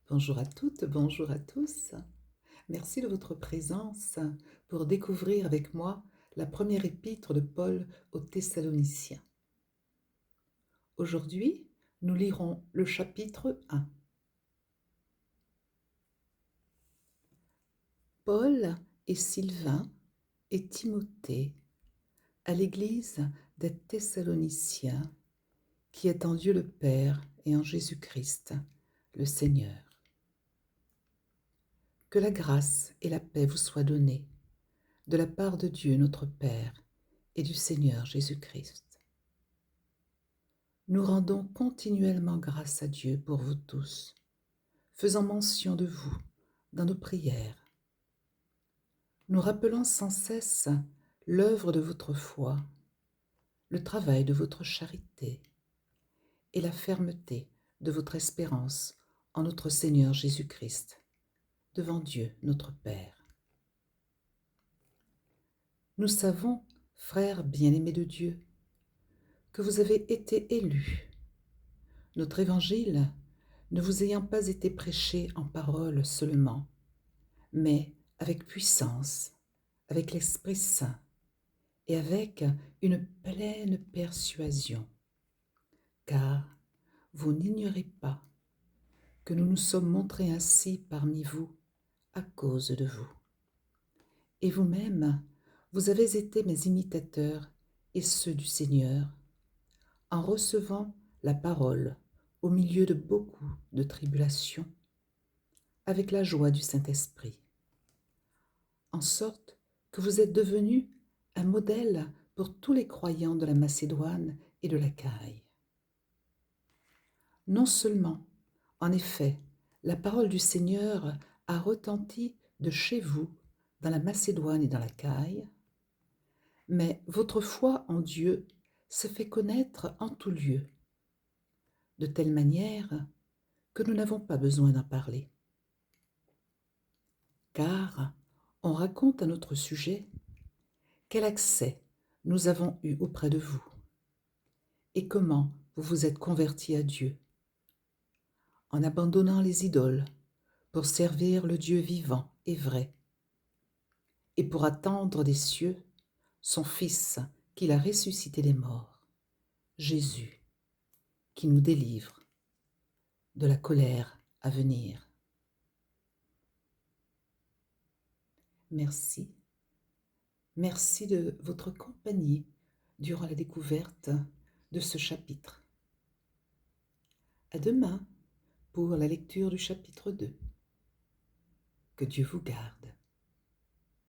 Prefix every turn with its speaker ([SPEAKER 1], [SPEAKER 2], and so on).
[SPEAKER 1] Bonjour à toutes, bonjour à tous. Merci de votre présence pour découvrir avec moi la première épître de Paul aux Thessaloniciens. Aujourd'hui, nous lirons le chapitre 1. Paul et Sylvain et Timothée à l'église des Thessaloniciens qui est en Dieu le Père et en Jésus-Christ, le Seigneur. Que la grâce et la paix vous soient données de la part de Dieu notre Père et du Seigneur Jésus-Christ. Nous rendons continuellement grâce à Dieu pour vous tous, faisant mention de vous dans nos prières. Nous rappelons sans cesse l'œuvre de votre foi, le travail de votre charité et la fermeté de votre espérance en notre Seigneur Jésus-Christ, devant Dieu notre Père. Nous savons, frères bien-aimés de Dieu, que vous avez été élus. Notre évangile ne vous ayant pas été prêché en parole seulement, mais avec puissance, avec l'Esprit Saint et avec une pleine persuasion. Car vous n'ignorez pas que nous nous sommes montrés ainsi parmi vous à cause de vous. Et vous-même, vous avez été mes imitateurs et ceux du Seigneur, en recevant la parole au milieu de beaucoup de tribulations, avec la joie du Saint-Esprit, en sorte que vous êtes devenus un modèle pour tous les croyants de la Macédoine et de l'Achaïe. Non seulement, en effet, la parole du Seigneur a retenti de chez vous, dans la Macédoine et dans l'Achaïe, mais votre foi en Dieu se fait connaître en tout lieu, de telle manière que nous n'avons pas besoin d'en parler. Car on raconte à notre sujet quel accès nous avons eu auprès de vous et comment vous vous êtes convertis à Dieu, en abandonnant les idoles pour servir le Dieu vivant et vrai, et pour attendre des cieux son Fils qu'il a ressuscité des morts, Jésus, qui nous délivre de la colère à venir. Merci. Merci de votre compagnie durant la découverte de ce chapitre. À demain pour la lecture du chapitre 2. Que Dieu vous garde.